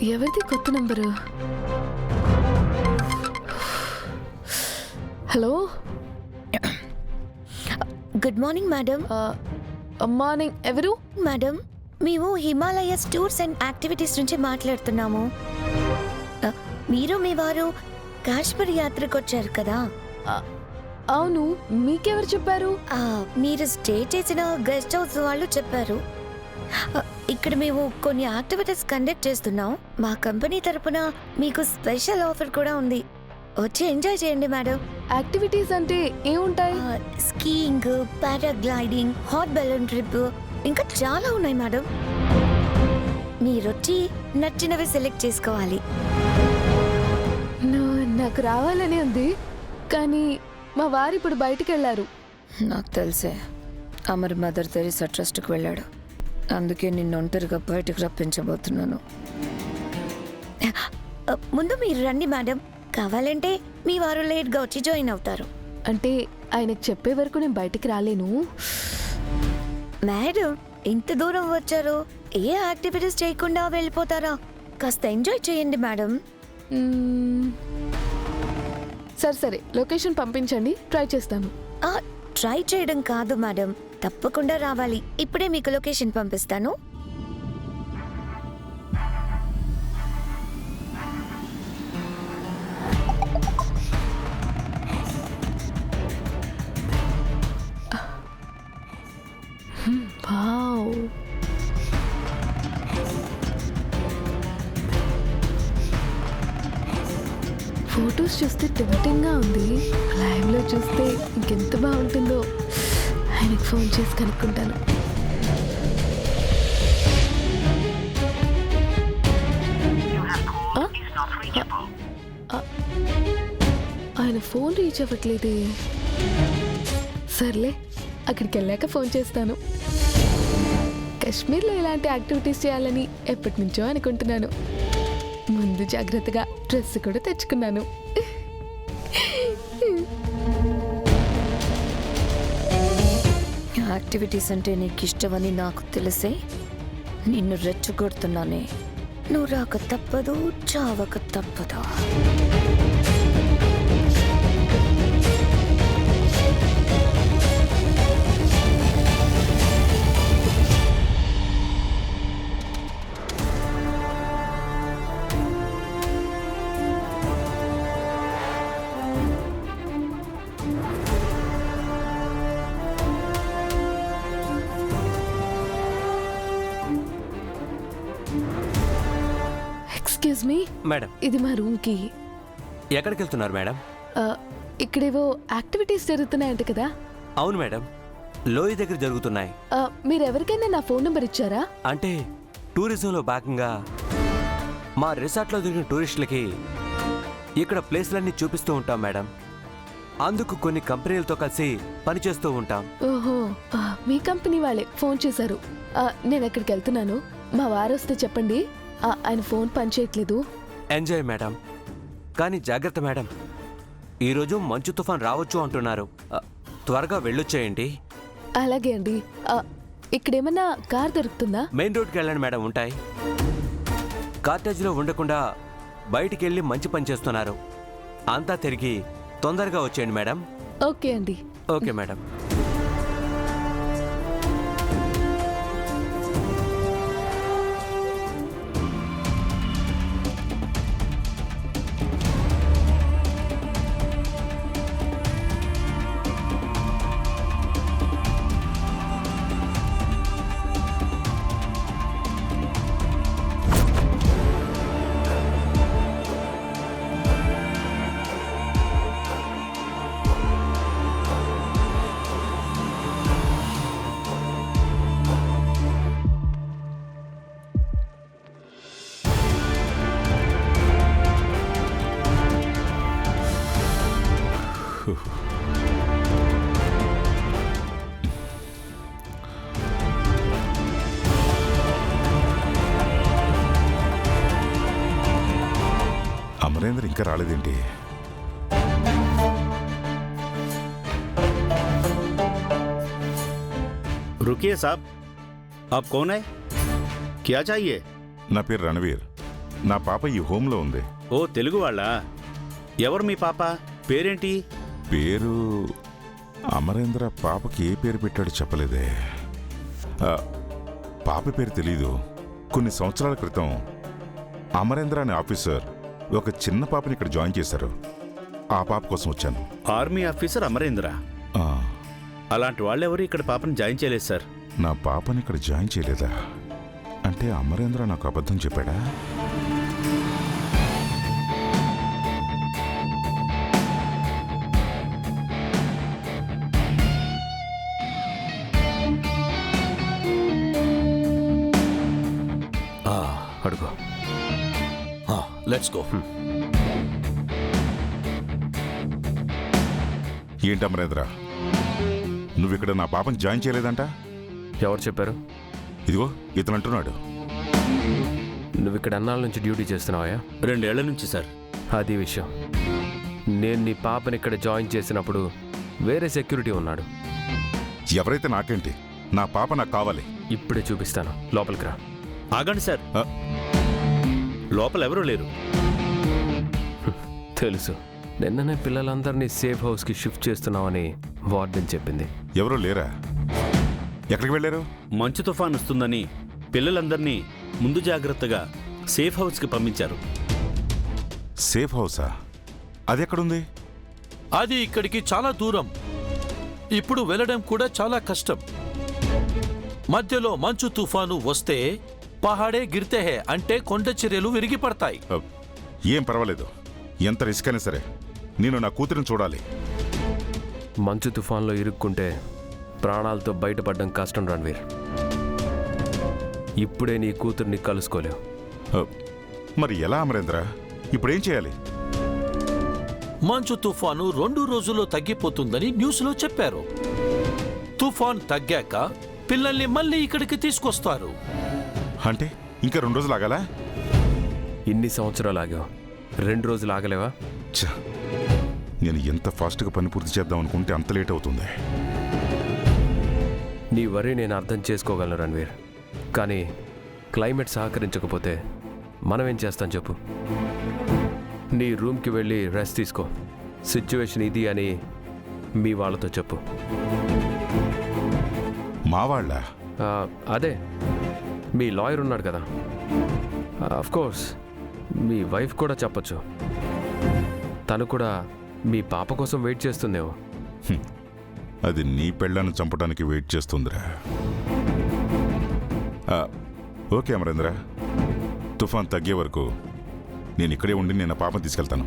ఎవరిది కొత్త number? Hello, good morning madam. Morning. ఎవరు? మేడం, మేము హిమాలయస్ టూర్స్ అండ్ యాక్టివిటీస్ నుంచి మాట్లాడుతున్నాము. మీరు మీ వారు కాశ్మీర్ యాత్రకు వచ్చారు కదా? అవును, మీకెవరు చెప్పారు? మీరు స్టే చేసిన గెస్ట్ హౌస్ వాళ్ళు చెప్పారు. ఇక్కడ మేము కొన్ని యాక్టివిటీస్ కండక్ట్ చేస్తున్నాం. మా కంపెనీ తరపున మీకు స్పెషల్ ఆఫర్ కూడా ఉంది. వచ్చి ఎంజాయ్ చేయండి మేడం. యాక్టివిటీస్ అంటే ఏముంటాయి? Skiing, paragliding, hot balloon trip, ఇంకా చాలా ఉన్నాయి మేడం. మీరొచ్చి నచ్చినవి సెలెక్ట్ చేసుకోవాలి. నాకు రావాలని ఉంది, కానీ మా వారు ఇప్పుడు బయటికి వెళ్ళారు. నాకు తెలిసే, అమర్ మదర్ తెరీసా ట్రస్ట్కి వెళ్ళాడు. అందుకే నిన్ను ఒంటరిగా బయటకు రప్పించబోతున్నాను. ముందు మీరు రండి మేడం. కావాలంటే మీ వారు లేట్గా వచ్చి జాయిన్ అవుతారు. అంటే ఆయనకు చెప్పే వరకు నేను బయటికి రాలేను. మేడం, ఇంత దూరం వచ్చారు, ఏ యాక్టివిటీస్ చేయకుండా వెళ్ళిపోతారా? కాస్త ఎంజాయ్ చేయండి మేడం. సరే, లొకేషన్ పంపించండి, ట్రై చేస్తాను. ట్రై చేయడం కాదు మేడం, తప్పకుండా రావాలి. ఇప్పుడే మీకు లొకేషన్ పంపిస్తాను. వావ్, ఫొటోస్ చూస్తే టెంప్టింగ్గా ఉంది. లైవ్లో చూస్తే ఇంకెంత బాగుంటుందో. ఆయనకు ఫోన్ చేసి కనుక్కుంటాను. ఆయన ఫోన్ రీచ్ అవ్వట్లేదే. సర్లే, అక్కడికి వెళ్ళాక ఫోన్ చేస్తాను. కాశ్మీర్లో ఇలాంటి యాక్టివిటీస్ చేయాలని ఎప్పటి నుంచో అనుకుంటున్నాను. ముందు జాగ్రత్తగా డ్రెస్ కూడా తెచ్చుకున్నాను. యాక్టివిటీస్ అంటే నీకు ఇష్టమని నాకు తెలిసే నిన్ను రెచ్చగొడుతున్నానే. నువ్వు రాక తప్పదు, చావక తప్పదు. ఎక్స్క్యూజ్ మీ మేడం, ఇది మా రూమ్ కి. ఎక్కడికి వెళ్తున్నారు మేడం? ఇక్కడేవో యాక్టివిటీస్ జరుగుతున్నాయంట కదా? అవును మేడం, లోయ దగ్గర జరుగుతున్నాయి. మీరు ఎవరికైనా నా ఫోన్ నెంబర్ ఇచ్చారా? అంటే టూరిజంలో భాగంగా మా రిసార్ట్లో దొరికిన టూరిస్టులకి ఇక్కడ ప్లేస్లన్నీ చూపిస్తూ ఉంటాం మేడం. అందుకు కొన్ని కంపెనీలతో కలిసి పనిచేస్తూ ఉంటాం. ఓహో, మీ కంపెనీ వాళ్ళే ఫోన్ చేశారు. నేను ఎక్కడికి వెళ్తున్నాను, మా వారు వస్తే చెప్పండి. ఆయన ఫోన్ పనిచేయట్లేదు. ఎంజాయ్ మేడం, కానీ జాగ్రత్త మేడం. ఈరోజు మంచు తుఫాన్ రావచ్చు అంటున్నారు. త్వరగా వెళ్ళొచ్చేయండి. అలాగే అండి. ఇక్కడేమన్నా కార్ దొరుకుతుందా? మెయిన్ రోడ్కి వెళ్ళండి మేడం, ఉంటాయి. కాటేజ్లో ఉండకుండా బయటికి వెళ్ళి మంచి పని చేస్తున్నారు. అంతా తిరిగి తొందరగా వచ్చేయండి మేడం. ఓకే అండి. Okay madam. అమరేంద్ర ఇంకా రాలేదేంటి? रुकिए साहब, आप कौन है? क्या चाहिए? నా పేరు రణవీర్. నా పాప ఈ హోమ్లో ఉంది. ఓ తెలుగు వాళ్ళా? ఎవరు మీ పాప? పేరేంటి? పేరు అమరేంద్ర. పాపకి ఏ పేరు పెట్టాడో చెప్పలేదే. పాప పేరు తెలీదు. కొన్ని సంవత్సరాల క్రితం అమరేంద్ర అనే ఆఫీసర్ ఒక చిన్న పాపని ఇక్కడ జాయిన్ చేశారు. ఆ పాప కోసం వచ్చాను. Army officer Amarendra? ఆ, అలాంటి వాళ్ళెవరు ఇక్కడ పాపని జాయిన్ చేయలేదు సార్. నా పాపని ఇక్కడ జాయిన్ చేయలేదా? అంటే అమరేంద్ర నాకు అబద్ధం చెప్పాడా? అడుగు. Let's go. ఏంటి అమరేంద్ర, నువ్విక్కడ నా పాపని జాయిన్ చేయలేదంట? ఎవరు చెప్పారు? ఇదిగో ఇతను అంటున్నాడు. నువ్వు ఇక్కడ అన్నాళ్ళ నుంచి డ్యూటీ చేస్తున్నావా? 2 ఏళ్ల నుంచి సార్. అది విషయం. నేను నీ పాపని ఇక్కడ జాయిన్ చేసినప్పుడు వేరే సెక్యూరిటీ ఉన్నాడు. ఎవరైతే నాకేంటి, నా పాప నాకు కావాలి. ఇప్పుడే చూపిస్తాను, లోపలికి రా. ఆగండి సార్, ఆ, లోపల ఎవరూ లేరు. తెలుసు, నిన్ననే పిల్లలందరినీ సేఫ్ హౌస్కి షిఫ్ట్ చేస్తున్నామని వార్డెన్ చెప్పింది. ఎవరో లేరా? ఎక్కడికి వెళ్ళారు? మంచు తుఫాన్ వస్తుందని పిల్లలందరినీ ముందు జాగ్రత్తగా సేఫ్ హౌస్కి పంపించారు. సేఫ్ హౌసా? అది ఎక్కడుంది? అది ఇక్కడికి చాలా దూరం. ఇప్పుడు వెళ్ళడం కూడా చాలా కష్టం. మధ్యలో మంచు తుఫాను వస్తే పహాడే గిరితే హే అంటే కొండ చర్యలు విరిగి పడతాయి. ఏం పర్వాలేదు, ఎంత రిస్క్ అయినా సరే నేను నా కూతురిని చూడాలి. మంచు తుఫాన్లో ఇరుక్కుంటే ప్రాణాలతో బయటపడడం కష్టం రణ్వీర్. ఇప్పుడే నీ కూతుర్ని కలుసుకోలేవు. మరి ఎలా అమరేంద్ర? ఇప్పుడేం చేయాలి? మంచు తుఫాను 2 రోజుల్లో తగ్గిపోతుందని న్యూస్లో చెప్పారు. తుఫాన్ తగ్గాక పిల్లల్ని మళ్ళీ ఇక్కడికి తీసుకొస్తారు. అంటే ఇంకా 2 రోజులు ఆగాలా? ఇన్ని సంవత్సరాలు ఆగావు, 2 రోజులు ఆగలేవా? ఛ, నేను ఎంత ఫాస్ట్గా పని పూర్తి చేద్దాం అనుకుంటే అంత లేట్ అవుతుంది. నీ వరి నేను అర్థం చేసుకోగలను రణ్వీర్, కానీ క్లైమేట్ సహకరించకపోతే మనం ఏం చేస్తాం చెప్పు? నీ రూమ్కి వెళ్ళి రెస్ట్ తీసుకో. సిచ్యువేషన్ ఇది అని మీ వాళ్ళతో చెప్పు. మా వాళ్ళ? అదే మీ లాయర్ ఉన్నాడు కదా, కోర్స్ మీ వైఫ్ కూడా చెప్పచ్చు. తను కూడా మీ పాప కోసం వెయిట్ చేస్తుందేమో. అది నీ పెళ్ళాన్ని చంపడానికి వెయిట్ చేస్తుందిరా. ఓకే అమరేంద్ర, తుఫాన్ తగ్గే వరకు నేను ఇక్కడే ఉండి నేను పాపను తీసుకెళ్తాను.